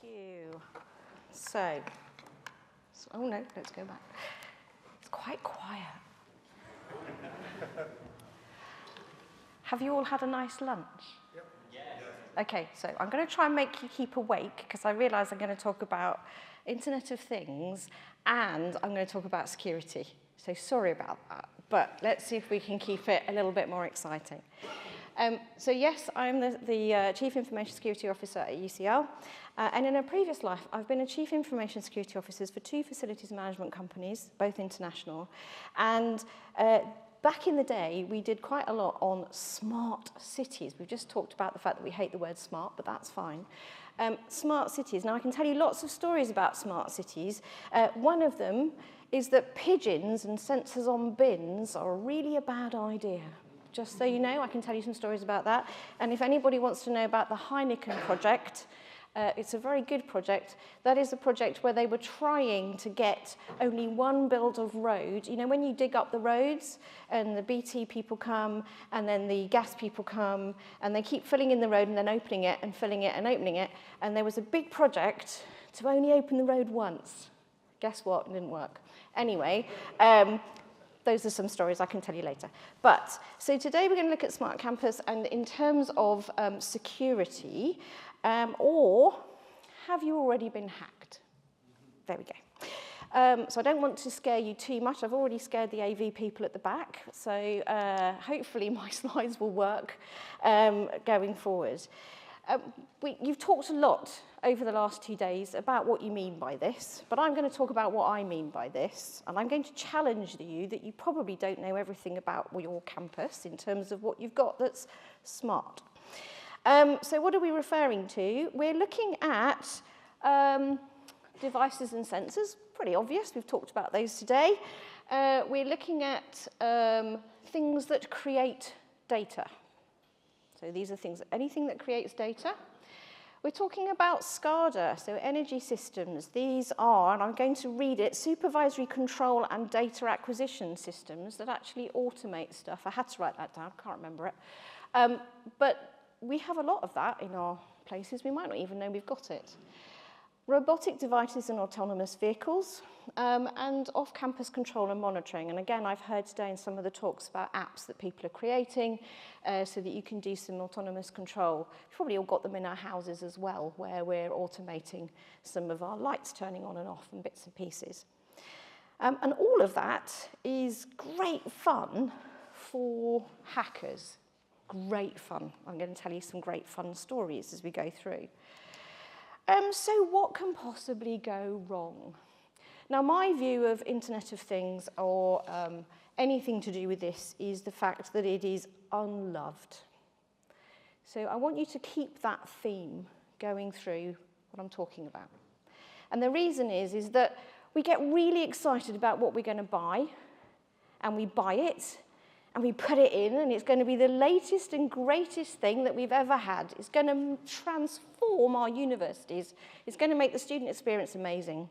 you. So, oh no, let's go back. It's quite quiet. Have you all had a nice lunch? Yep. Yes. Okay, so I'm going to try and make you keep awake because I realise I'm going to talk about Internet of Things and I'm going to talk about security. So sorry about that, but let's see if we can keep it a little bit more exciting. So yes, I'm the Chief Information Security Officer at UCL, and in a previous life, I've been a Chief Information Security Officer for 2 facilities management companies, both international, and back in the day, we did quite a lot on smart cities. We've just talked about the fact that we hate the word smart, but that's fine. Smart cities. Now, I can tell you lots of stories about smart cities. One of them is that pigeons and sensors on bins are really a bad idea. Just so you know, I can tell you some stories about that. And if anybody wants to know about the Heineken project, it's a very good project. That is a project where they were trying to get only one build of road. You know, when you dig up the roads and the BT people come and then the gas people come and they keep filling in the road and then opening it and filling it and opening it. And there was a big project to only open the road once. Guess what? It didn't work. Anyway, those are some stories I can tell you later. But, so today we're going to look at Smart Campus and in terms of security, or have you already been hacked? There we go. So I don't want to scare you too much. I've already scared the AV people at the back, so hopefully my slides will work going forward. You've talked a lot over the last 2 days about what you mean by this, but I'm going to talk about what I mean by this, and I'm going to challenge you that you probably don't know everything about your campus in terms of what you've got that's smart. So what are we referring to? We're looking at devices and sensors, pretty obvious, we've talked about those today. We're looking at things that create data. So these are things, anything that creates data. We're talking about SCADA, so energy systems. These are, and I'm going to read it, supervisory control and data acquisition systems that actually automate stuff. I had to write that down, can't remember it. But we have a lot of that in our places. We might not even know we've got it. Robotic devices and autonomous vehicles, and off-campus control and monitoring. And again, I've heard today in some of the talks about apps that people are creating so that you can do some autonomous control. We've probably all got them in our houses as well, where we're automating some of our lights turning on and off and bits and pieces. And all of that is great fun for hackers. Great fun. I'm going to tell you some great fun stories as we go through. So what can possibly go wrong? Now, my view of Internet of Things or anything to do with this is the fact that it is unloved. So I want you to keep that theme going through what I'm talking about. And the reason is that we get really excited about what we're going to buy, and we buy it, and we put it in, and it's going to be the latest and greatest thing that we've ever had. It's going to transform our universities. It's going to make the student experience amazing.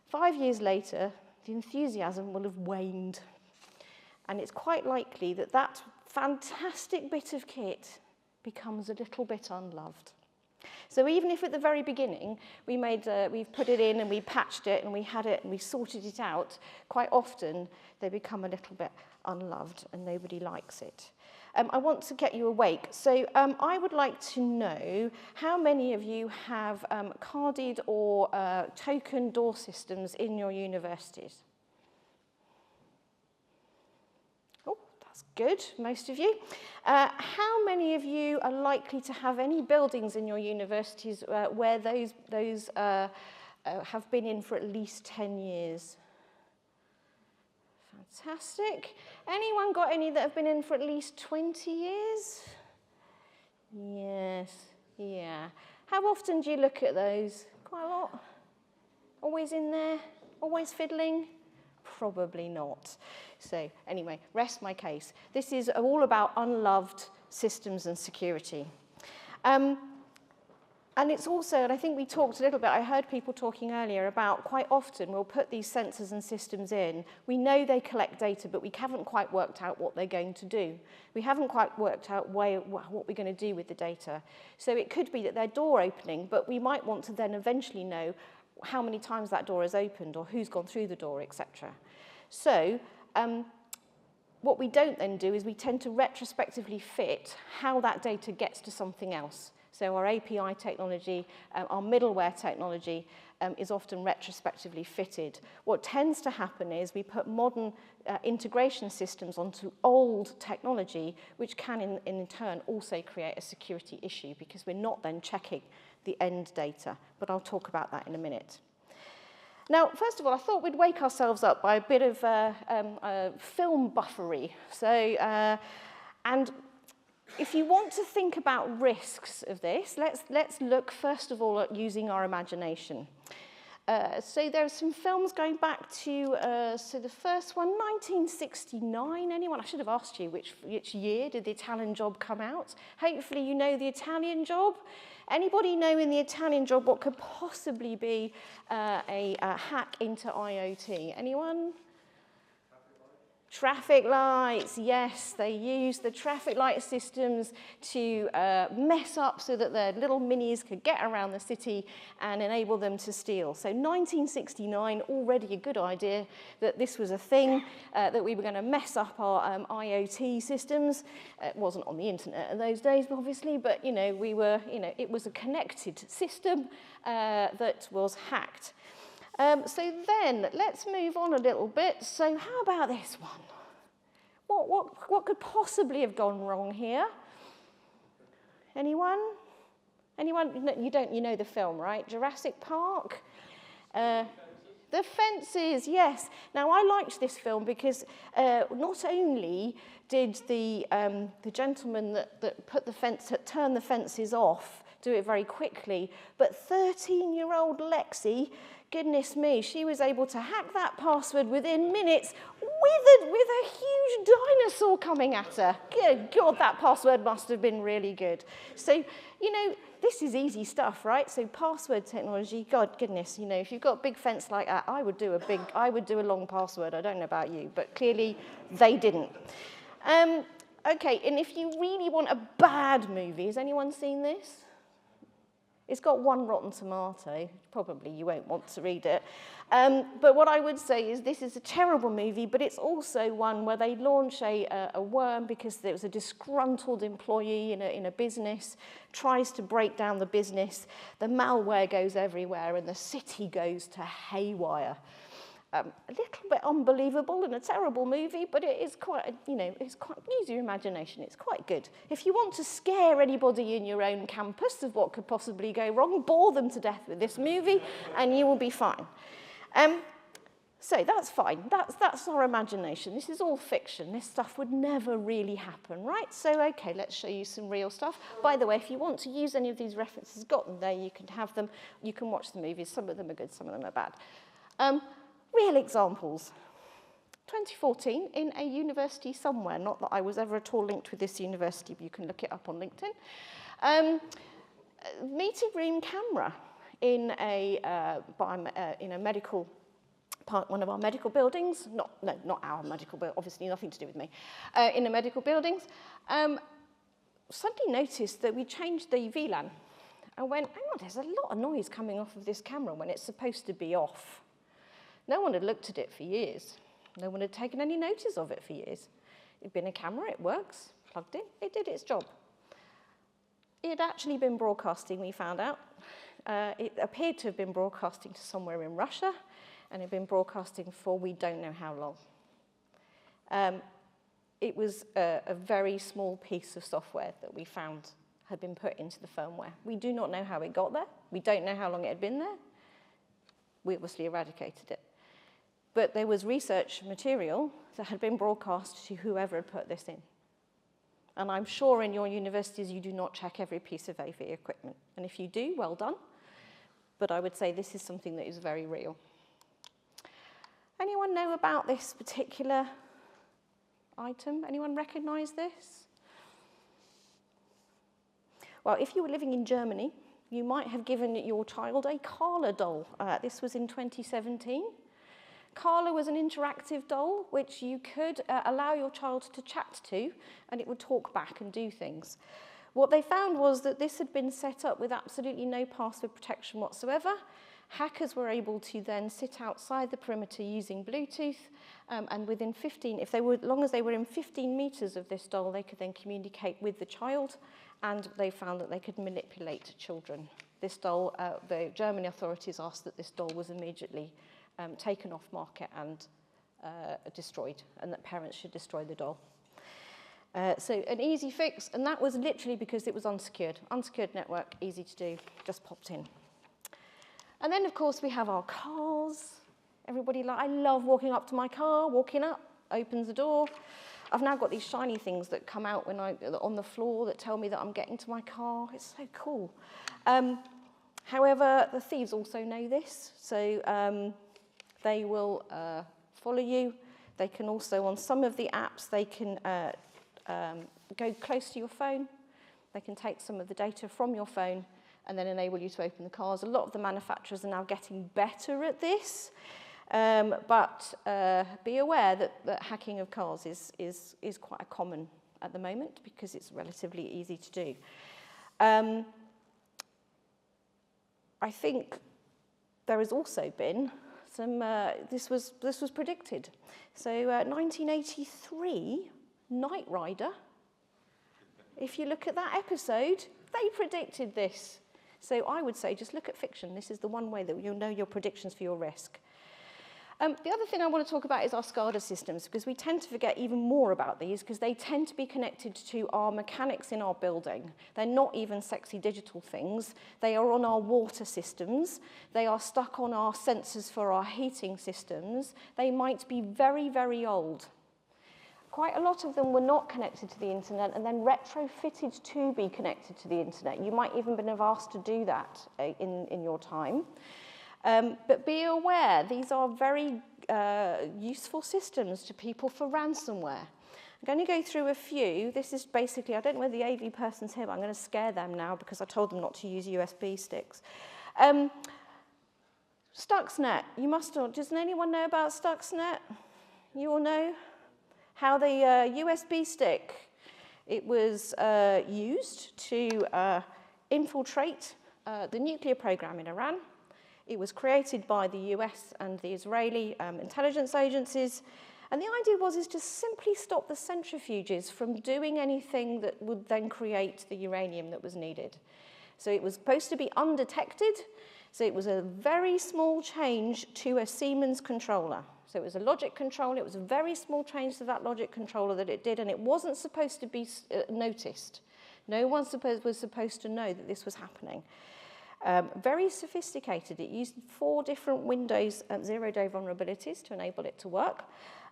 5 years later, the enthusiasm will have waned. And it's quite likely that that fantastic bit of kit becomes a little bit unloved. So even if at the very beginning we've put it in and we patched it and we had it and we sorted it out, quite often they become a little bit unloved and nobody likes it. I want to get you awake. So I would like to know how many of you have carded or token door systems in your universities? Oh, that's good, most of you. How many of you are likely to have any buildings in your universities where those have been in for at least 10 years? Fantastic. Anyone got any that have been in for at least 20 years? Yes, yeah. How often do you look at those? Quite a lot? Always in there? Always fiddling? Probably not. So anyway, rest my case. This is all about unloved systems and security. And it's also, and I think we talked a little bit, I heard people talking earlier about quite often we'll put these sensors and systems in. We know they collect data, but we haven't quite worked out what they're going to do. We haven't quite worked out what we're going to do with the data. So it could be that they're door opening, but we might want to then eventually know how many times that door is opened or who's gone through the door, etc. So what we don't then do is we tend to retrospectively fit how that data gets to something else. So our API technology, our middleware technology is often retrospectively fitted. What tends to happen is we put modern integration systems onto old technology, which can in turn also create a security issue because we're not then checking the end data. But I'll talk about that in a minute. Now, first of all, I thought we'd wake ourselves up by a bit of film buffery. So, and if you want to think about risks of this, let's look first of all at using our imagination. So there are some films going back to, so the first one, 1969. Anyone? I should have asked you which year did The Italian Job come out. Hopefully you know The Italian Job. Anybody know in The Italian Job what could possibly be a hack into IoT? Anyone? Traffic lights, yes, they use the traffic light systems to mess up so that their little minis could get around the city and enable them to steal. So 1969, already a good idea that this was a thing, that we were going to mess up our IoT systems. It wasn't on the internet in those days, obviously, but it was a connected system that was hacked. So then, let's move on a little bit. So how about this one? What could possibly have gone wrong here? Anyone? Anyone? You know the film, right? Jurassic Park? The Fences, yes. Now, I liked this film because not only did the gentleman that turned the fences off do it very quickly, but 13-year-old Lexi, goodness me, she was able to hack that password within minutes with a huge dinosaur coming at her. Good God, that password must have been really good. So, this is easy stuff, right? So password technology, God goodness, if you've got a big fence like that, I would do a long password. I don't know about you, but clearly they didn't. Okay, and if you really want a bad movie, has anyone seen this? It's got 1 rotten tomato. Probably you won't want to read it. But what I would say is this is a terrible movie, but it's also one where they launch a worm because there was a disgruntled employee in a business, tries to break down the business. The malware goes everywhere, and the city goes to haywire. A little bit unbelievable and a terrible movie, but it is quite, use your imagination, it's quite good. If you want to scare anybody in your own campus of what could possibly go wrong, bore them to death with this movie, and you will be fine. So that's fine, that's our imagination. This is all fiction. This stuff would never really happen, right? So, okay, let's show you some real stuff. By the way, if you want to use any of these references, got them there, you can have them, you can watch the movies. Some of them are good, some of them are bad. Real examples. 2014, in a university somewhere, not that I was ever at all linked with this university, but you can look it up on LinkedIn. Meeting room camera in a medical part, one of our medical buildings. Not our medical building, obviously nothing to do with me. In the medical buildings, suddenly noticed that we changed the VLAN. I went, hang on, there's a lot of noise coming off of this camera when it's supposed to be off. No one had looked at it for years. No one had taken any notice of it for years. It'd been a camera, it works, plugged in, it did its job. It had actually been broadcasting, we found out. It appeared to have been broadcasting to somewhere in Russia, and it had been broadcasting for we don't know how long. It was a very small piece of software that we found had been put into the firmware. We do not know how it got there. We don't know how long it had been there. We obviously eradicated it. But there was research material that had been broadcast to whoever had put this in. And I'm sure in your universities you do not check every piece of AV equipment. And if you do, well done. But I would say this is something that is very real. Anyone know about this particular item? Anyone recognize this? Well, if you were living in Germany, you might have given your child a Carla doll. This was in 2017. Carla was an interactive doll which you could allow your child to chat to, and it would talk back and do things. What they found was that this had been set up with absolutely no password protection whatsoever. Hackers were able to then sit outside the perimeter using Bluetooth, and within 15, as long as they were in 15 meters of this doll, they could then communicate with the child, and they found that they could manipulate children. This doll, the German authorities asked that this doll was immediately taken off market and destroyed, and that parents should destroy the doll. So an easy fix, and that was literally because it was unsecured. Unsecured network, easy to do, just popped in. And then, of course, we have our cars. Everybody, I love walking up to my car, walking up, opens the door. I've now got these shiny things that come out when on the floor that tell me that I'm getting to my car. It's so cool. However, the thieves also know this, so they will follow you. They can also, on some of the apps, they can go close to your phone. They can take some of the data from your phone and then enable you to open the cars. A lot of the manufacturers are now getting better at this, but be aware that hacking of cars is quite a common at the moment because it's relatively easy to do. I think there has also been some, this was predicted. So 1983, Knight Rider, if you look at that episode, they predicted this. So I would say just look at fiction. This is the one way that you'll know your predictions for your risk. The other thing I want to talk about is our SCADA systems, because we tend to forget even more about these because they tend to be connected to our mechanics in our building. They're not even sexy digital things. They are on our water systems. They are stuck on our sensors for our heating systems. They might be very, very old. Quite a lot of them were not connected to the internet and then retrofitted to be connected to the internet. You might even have been asked to do that in your time. But be aware, these are very useful systems to people for ransomware. I'm going to go through a few. This is basically, I don't know whether the AV person's here, but I'm going to scare them now because I told them not to use USB sticks. Stuxnet, you must all, does anyone know about Stuxnet? You all know? How the USB stick, it was used to infiltrate the nuclear program in Iran. It was created by the US and the Israeli intelligence agencies. And the idea was to simply stop the centrifuges from doing anything that would then create the uranium that was needed. So it was supposed to be undetected. So it was a very small change to a Siemens controller. So it was a logic controller. It was a very small change to that logic controller that it did, and it wasn't supposed to be noticed. No one was supposed to know that this was happening. Very sophisticated. It used 4 different Windows zero-day vulnerabilities to enable it to work.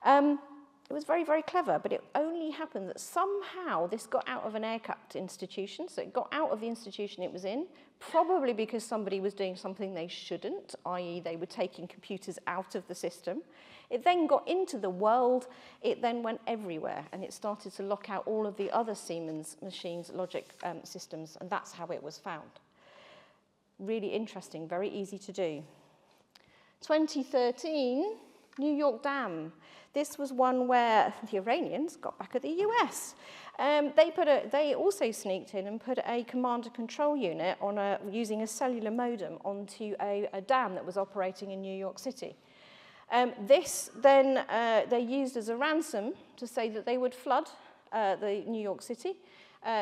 It was very, very clever, but it only happened that somehow this got out of an air-capped institution, so it got out of the institution it was in, probably because somebody was doing something they shouldn't, i.e. they were taking computers out of the system. It then got into the world, it then went everywhere, and it started to lock out all of the other Siemens machines' logic systems, and that's how it was found. Really interesting, very easy to do. 2013, New York Dam. This was one where the Iranians got back at the US. They also sneaked in and put a command and control unit on using a cellular modem onto a dam that was operating in New York City. This then they used as a ransom to say that they would flood the New York City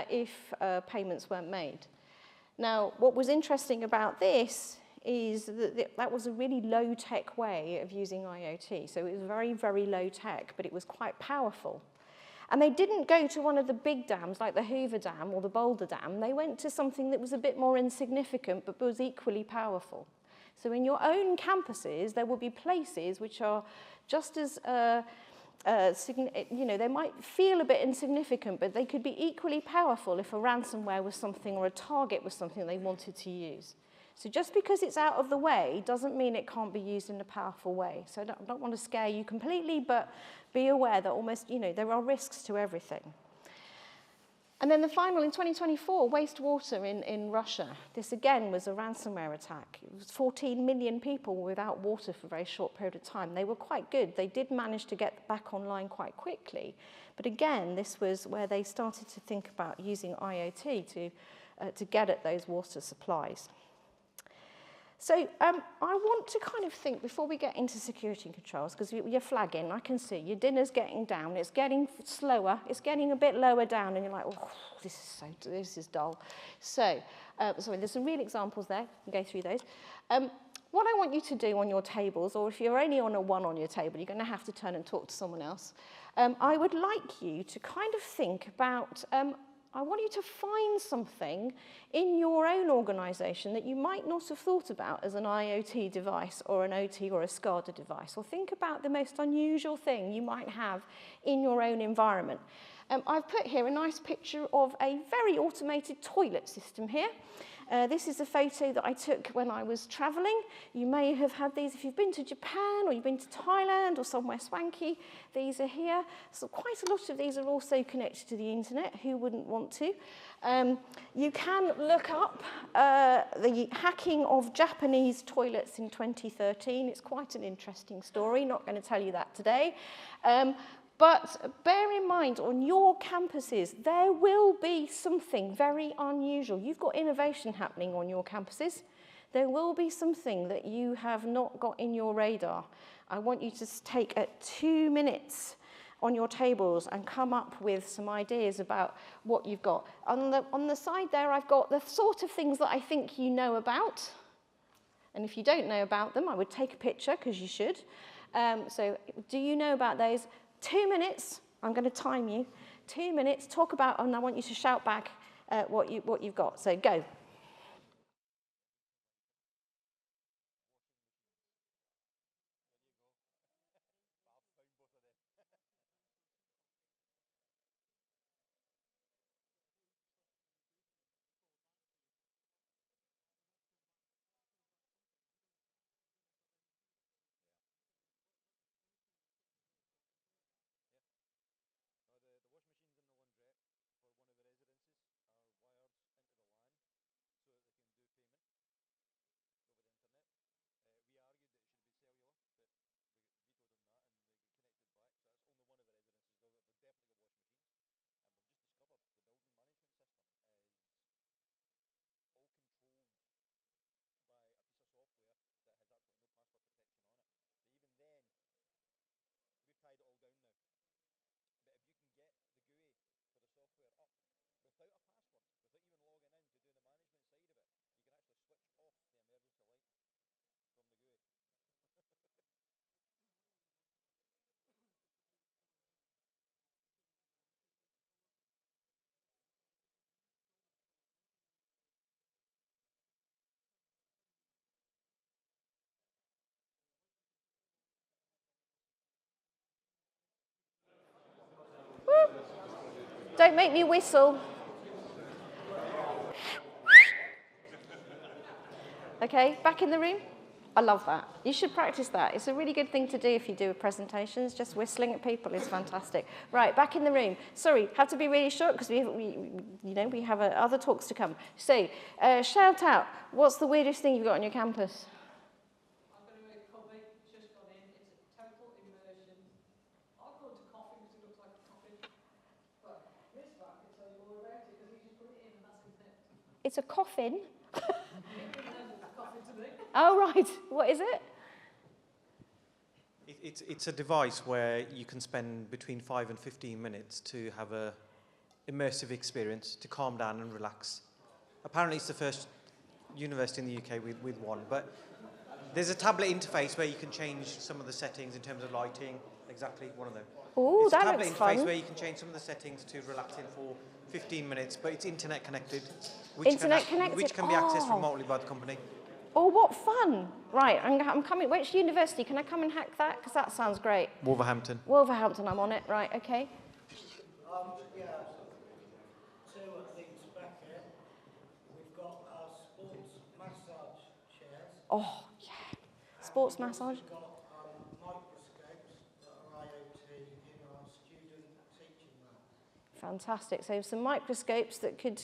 if payments weren't made. Now, what was interesting about this is that that was a really low-tech way of using IoT. So it was very, very low-tech, but it was quite powerful. And they didn't go to one of the big dams, like the Hoover Dam or the Boulder Dam. They went to something that was a bit more insignificant, but was equally powerful. So in your own campuses, there will be places which are just as, they might feel a bit insignificant, but they could be equally powerful if a ransomware was something or a target was something they wanted to use. So just because it's out of the way doesn't mean it can't be used in a powerful way. So I don't want to scare you completely, but be aware that almost, there are risks to everything. And then the final, in 2024, wastewater in Russia. This again was a ransomware attack. It was 14 million people without water for a very short period of time. They were quite good. They did manage to get back online quite quickly. But again, this was where they started to think about using IoT to get at those water supplies. So I want to kind of think, before we get into security controls, because you're flagging, I can see your dinner's getting down, it's getting slower, it's getting a bit lower down, and you're like, oh, this is dull. So, sorry, there's some real examples there, we'll go through those. What I want you to do on your tables, or if you're only on a one on your table, you're going to have to turn and talk to someone else. I would like you to kind of think about, I want you to find something in your own organisation that you might not have thought about as an IoT device or an OT or a SCADA device, or think about the most unusual thing you might have in your own environment. I've put here a nice picture of a very automated toilet system here. This is a photo that I took when I was travelling. You may have had these if you've been to Japan or you've been to Thailand or somewhere swanky. These are here. So quite a lot of these are also connected to the internet. Who wouldn't want to? You can look up the hacking of Japanese toilets in 2013. It's quite an interesting story. Not going to tell you that today. But bear in mind, on your campuses, there will be something very unusual. You've got innovation happening on your campuses. There will be something that you have not got in your radar. I want you to take 2 minutes on your tables and come up with some ideas about what you've got. On the side there, I've got the sort of things that I think you know about. And if you don't know about them, I would take a picture, because you should. So do you know about those? 2 minutes, I'm going to time you. 2 minutes, talk about, and I want you to shout back what you've got. So go. Woo. Don't make me whistle. Okay, back in the room. I love that. You should practice that. It's a really good thing to do if you do presentations. Just whistling at people is fantastic. Right, back in the room. Sorry, have to be really short because we have other talks to come. So, shout out. What's the weirdest thing you've got on your campus? I'm going to make a comment. Just gone in. It's a temple immersion. I'll go into coffin because it looks like a coffin. But this guy can tell you all about it because he just put it in and that's his net. It's a coffin. To me. Oh, right. What is it? It's a device where you can spend between 5 and 15 minutes to have a immersive experience, to calm down and relax. Apparently it's the first university in the UK with one, but there's a tablet interface where you can change some of the settings in terms of lighting, exactly one of them. Oh, that looks fun. It's a tablet interface where you can change some of the settings to relax in for 15 minutes, but it's internet connected. Which can be accessed remotely by the company. Oh, what fun. Right, I'm coming. Which university? Can I come and hack that? Because that sounds great. Wolverhampton. Wolverhampton, I'm on it. Right, okay. Yeah, two things back here. We've got our sports massage chairs. Oh, yeah. Sports massage. We've got microscopes that are IoT in our student teaching lab. fantastic. So some microscopes that could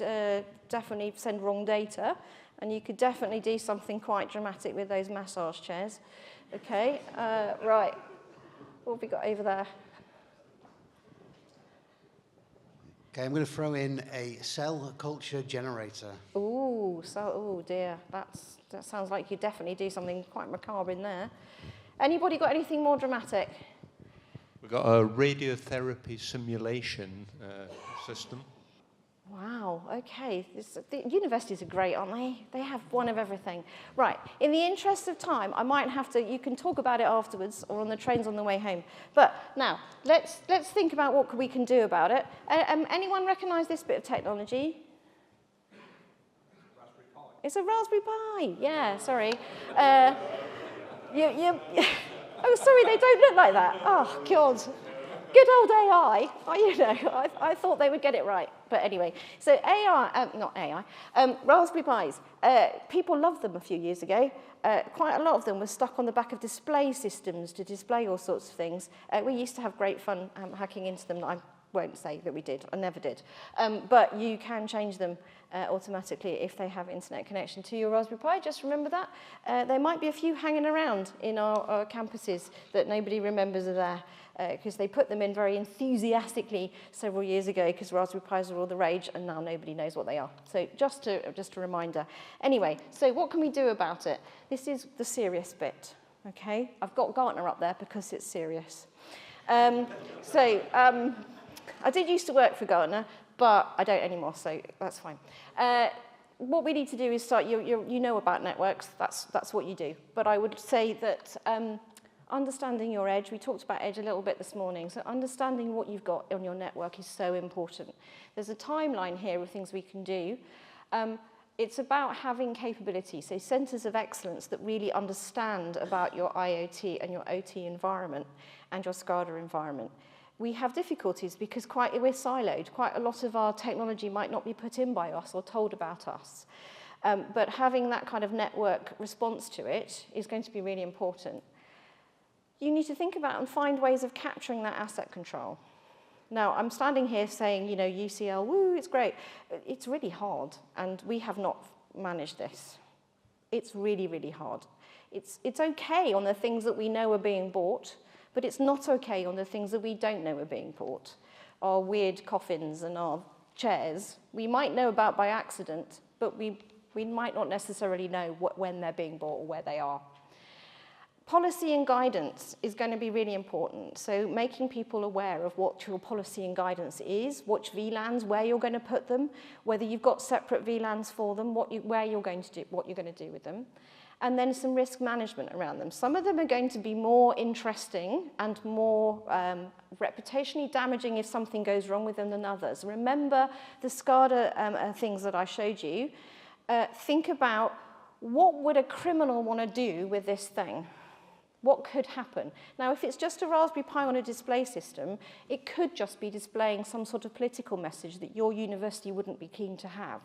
definitely send wrong data, and you could definitely do something quite dramatic with those massage chairs. Okay, right. What have we got over there? Okay, I'm going to throw in a cell culture generator. Ooh, so, oh dear, that sounds like you definitely do something quite macabre in there. Anybody got anything more dramatic? We've got a radiotherapy simulation system. Wow, okay. The universities are great, aren't they? They have one of everything. Right, in the interest of time, I might have to, you can talk about it afterwards or on the trains on the way home. But now, let's think about what we can do about it. Anyone recognise this bit of technology? Raspberry Pi. It's a Raspberry Pi, yeah, sorry. Oh, sorry, they don't look like that. Oh, God. Good old AI. Oh, you know, I thought they would get it right. But anyway, so AI, not AI, Raspberry Pis. People loved them a few years ago. Quite a lot of them were stuck on the back of display systems to display all sorts of things. We used to have great fun hacking into them. I won't say that we did. I never did. But you can change them automatically if they have internet connection to your Raspberry Pi. Just remember that. There might be a few hanging around in our campuses that nobody remembers are there, because they put them in very enthusiastically several years ago because Raspberry Pis are all the rage, and now nobody knows what they are. So just a reminder. Anyway, so what can we do about it? This is the serious bit, okay? I've got Gartner up there because it's serious. I did used to work for Gartner, but I don't anymore, so that's fine. What we need to do is start, you know about networks, that's what you do. But I would say that understanding your edge, we talked about edge a little bit this morning, so understanding what you've got on your network is so important. There's a timeline here of things we can do. It's about having capability, so centers of excellence that really understand about your IoT and your OT environment and your SCADA environment. We have difficulties because we're siloed. Quite a lot of our technology might not be put in by us or told about us. But having that kind of network response to it is going to be really important. You need to think about and find ways of capturing that asset control. Now, I'm standing here saying, you know, UCL, woo, it's great. It's really hard, and we have not managed this. It's really, really hard. It's okay on the things that we know are being bought, but it's not okay on the things that we don't know are being bought. Our weird coffins and our chairs, we might know about by accident, but we might not necessarily know when they're being bought or where they are. Policy and guidance is going to be really important. So making people aware of what your policy and guidance is, which VLANs, where you're going to put them, whether you've got separate VLANs for them, what you're going to do with them, and then some risk management around them. Some of them are going to be more interesting and more reputationally damaging if something goes wrong with them than others. Remember the SCADA things that I showed you. Think about what would a criminal want to do with this thing? What could happen? Now, if it's just a Raspberry Pi on a display system, it could just be displaying some sort of political message that your university wouldn't be keen to have.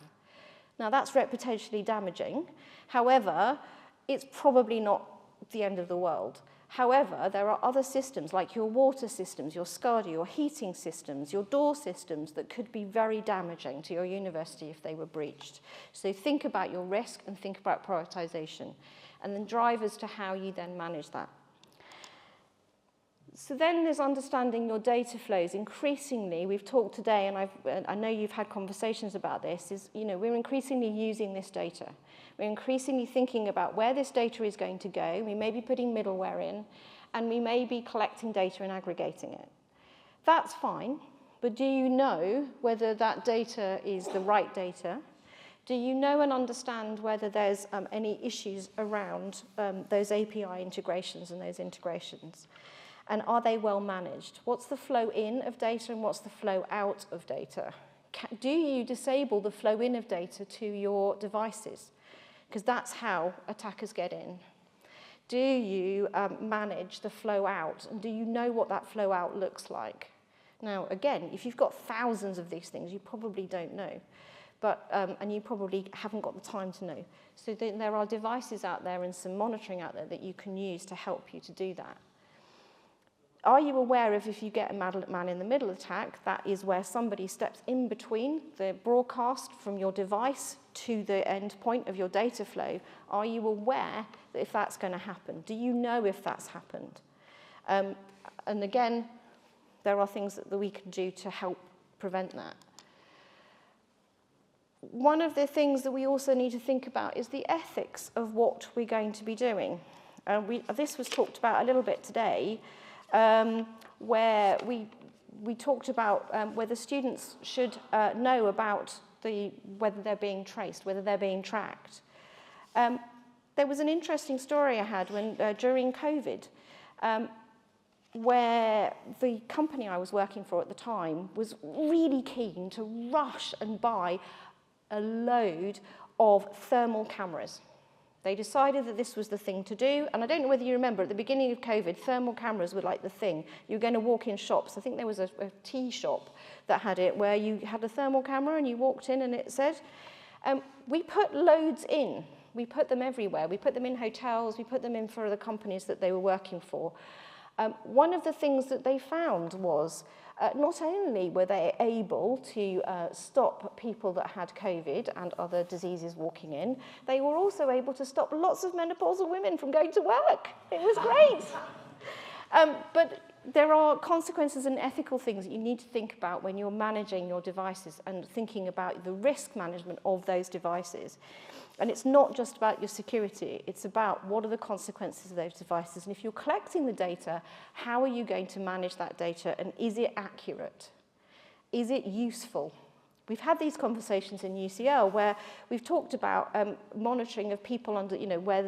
Now, that's reputationally damaging. However, it's probably not the end of the world. However, there are other systems, like your water systems, your SCADA, your heating systems, your door systems, that could be very damaging to your university if they were breached. So think about your risk and think about prioritization, and then drivers to how you then manage that. So then there's understanding your data flows. Increasingly, we've talked today, and I know you've had conversations about this, is, you know, we're increasingly using this data. We're increasingly thinking about where this data is going to go. We may be putting middleware in, and we may be collecting data and aggregating it. That's fine, but do you know whether that data is the right data? Do you know and understand whether there's any issues around those API integrations and those integrations? And are they well managed? What's the flow in of data and what's the flow out of data? Do you disable the flow in of data to your devices? Because that's how attackers get in. Do you manage the flow out? And do you know what that flow out looks like? Now, again, if you've got thousands of these things, you probably don't know. But, and you probably haven't got the time to know. So there are devices out there and some monitoring out there that you can use to help you to do that. Are you aware of if you get a man-in-the-middle attack, that is where somebody steps in between the broadcast from your device to the end point of your data flow? Are you aware that if that's going to happen? Do you know if that's happened? And again, there are things that we can do to help prevent that. One of the things that we also need to think about is the ethics of what we're going to be doing. This was talked about a little bit today, where we talked about whether students should know about whether they're being traced, whether they're being tracked. There was an interesting story I had during COVID, where the company I was working for at the time was really keen to rush and buy a load of thermal cameras. They decided that this was the thing to do, and I don't know whether you remember, at the beginning of COVID, thermal cameras were like the thing. You were going to walk in shops. I think there was a tea shop that had it, where you had a thermal camera and you walked in and it said, we put loads in. We put them everywhere. We put them in hotels. We put them in for the companies that they were working for. One of the things that they found was not only were they able to stop people that had COVID and other diseases walking in, they were also able to stop lots of menopausal women from going to work. It was great. But there are consequences and ethical things that you need to think about when you're managing your devices and thinking about the risk management of those devices. And it's not just about your security, it's about what are the consequences of those devices. And if you're collecting the data, how are you going to manage that data, and is it accurate? Is it useful? We've had these conversations in UCL where we've talked about monitoring of people under, where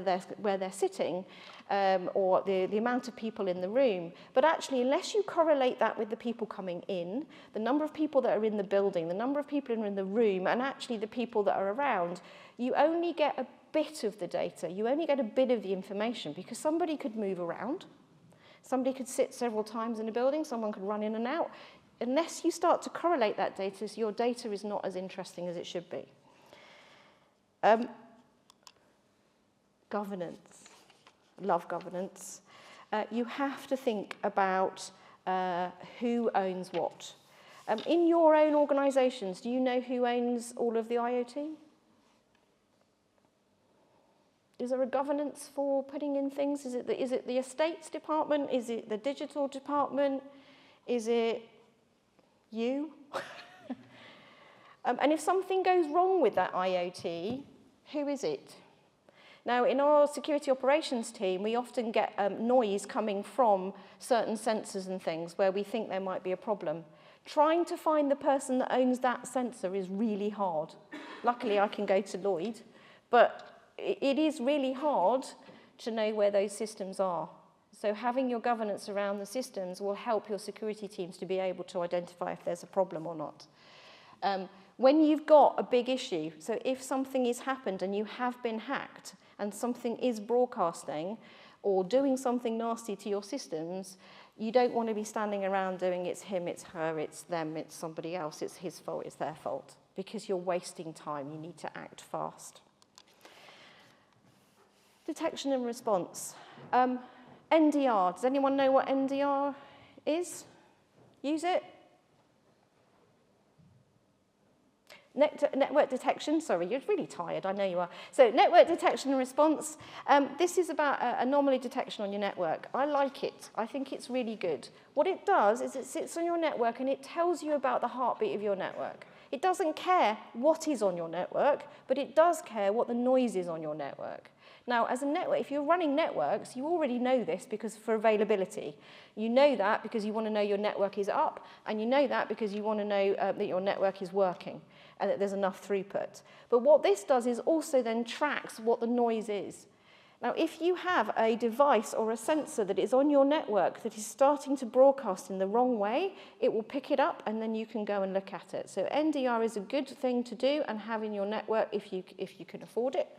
they're sitting, or the amount of people in the room. But actually, unless you correlate that with the people coming in, the number of people that are in the building, the number of people in the room, and actually the people that are around, you only get a bit of the data. You only get a bit of the information, because somebody could move around. Somebody could sit several times in a building. Someone could run in and out. Unless you start to correlate that data, your data is not as interesting as it should be. Governance. Love governance. You have to think about who owns what. In your own organisations, do you know who owns all of the IoT? Is there a governance for putting in things? Is it the estates department? Is it the digital department? Is it you? And if something goes wrong with that IoT, who is it? Now, in our security operations team, we often get noise coming from certain sensors and things where we think there might be a problem. Trying to find the person that owns that sensor is really hard. Luckily, I can go to Lloyd, but it is really hard to know where those systems are. So having your governance around the systems will help your security teams to be able to identify if there's a problem or not. When you've got a big issue, so if something has happened and you have been hacked and something is broadcasting or doing something nasty to your systems, you don't want to be standing around doing it's him, it's her, it's them, it's somebody else, it's his fault, it's their fault, because you're wasting time. You need to act fast. Detection and response. NDR. Does anyone know what NDR is? Use it? Network detection. Sorry, you're really tired. I know you are. So network detection and response. This is about anomaly detection on your network. I like it. I think it's really good. What it does is it sits on your network and it tells you about the heartbeat of your network. It doesn't care what is on your network, but it does care what the noise is on your network. Now, as a network, if you're running networks, you already know this because for availability. You know that because you want to know your network is up, and you know that because you want to know that your network is working and that there's enough throughput. But what this does is also then tracks what the noise is. Now, if you have a device or a sensor that is on your network that is starting to broadcast in the wrong way, it will pick it up and then you can go and look at it. So NDR is a good thing to do and have in your network if you can afford it.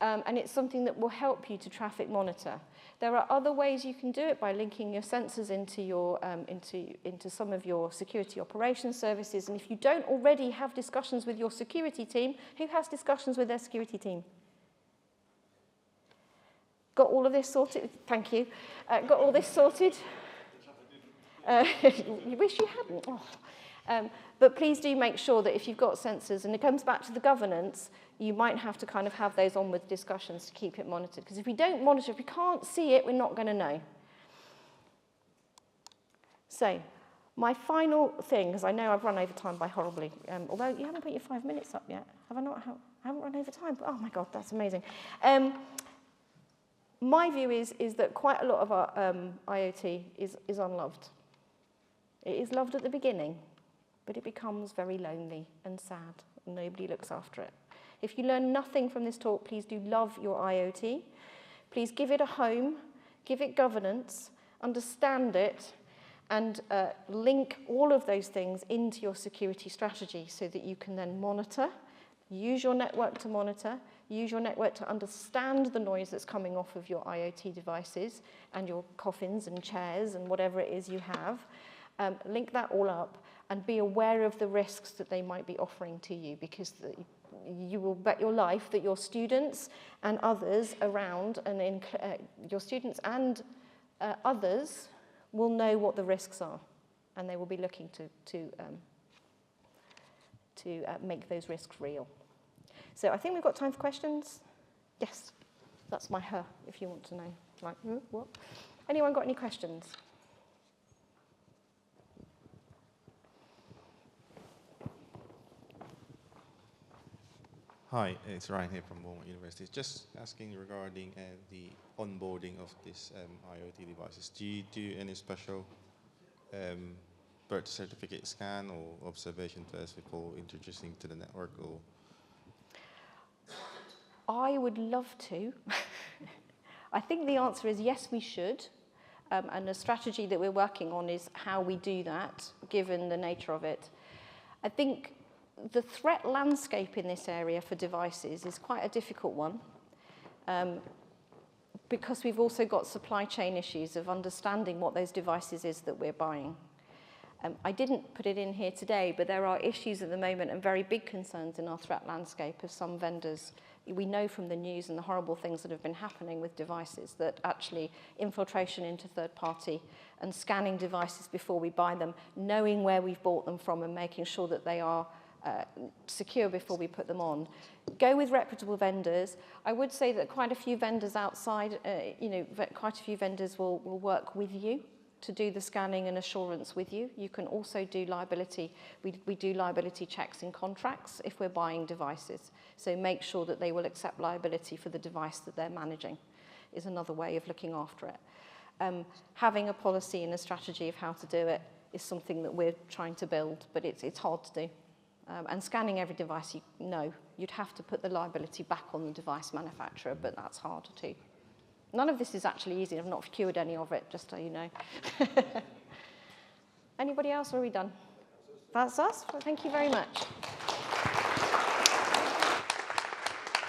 And it's something that will help you to traffic monitor. There are other ways you can do it by linking your sensors into your into some of your security operations services. And if you don't already have discussions with your security team, who has discussions with their security team? Got all of this sorted? Thank you. Got all this sorted? You wish you hadn't. Oh. But please do make sure that if you've got sensors, and it comes back to the governance, you might have to kind of have those onward discussions to keep it monitored. Because if we don't monitor, if we can't see it, we're not going to know. So, my final thing, because I know I've run over time by horribly, although you haven't put your 5 minutes up yet. Have I not? I haven't run over time. Oh my God, that's amazing. My view is that quite a lot of our IoT is unloved. It is loved at the beginning, but it becomes very lonely and sad, and nobody looks after it. If you learn nothing from this talk, please do love your IoT. Please give it a home, give it governance, understand it, and link all of those things into your security strategy so that you can then monitor, use your network to monitor, use your network to understand the noise that's coming off of your IoT devices and your coffins and chairs and whatever it is you have. Link that all up and be aware of the risks that they might be offering to you, because you will bet your life that your students and others around, and your students and others will know what the risks are, and they will be looking to make those risks real. So I think we've got time for questions. Yes, that's my her, if you want to know. Right, what? Anyone got any questions? Hi, it's Ryan here from Walmart University. Just asking regarding the onboarding of these IoT devices. Do you do any special birth certificate scan or observation test before introducing to the network? Or I would love to. I think the answer is yes, we should. And the strategy that we're working on is how we do that, given the nature of it. I think the threat landscape in this area for devices is quite a difficult one, because we've also got supply chain issues of understanding what those devices is that we're buying. I didn't put it in here today, but there are issues at the moment and very big concerns in our threat landscape of some vendors. We know from the news and the horrible things that have been happening with devices that actually infiltration into third party and scanning devices before we buy them, knowing where we've bought them from and making sure that they are secure before we put them on. Go with reputable vendors. I would say that quite a few vendors outside, quite a few vendors will work with you to do the scanning and assurance with you. You can also do liability. We do liability checks in contracts if we're buying devices. So make sure that they will accept liability for the device that they're managing is another way of looking after it. Having a policy and a strategy of how to do it is something that we're trying to build, but it's hard to do. And scanning every device, you'd have to put the liability back on the device manufacturer, but that's harder too. None of this is actually easy. I've not cured any of it, just so you know. Anybody else, or are we done? That's us. Well, thank you very much.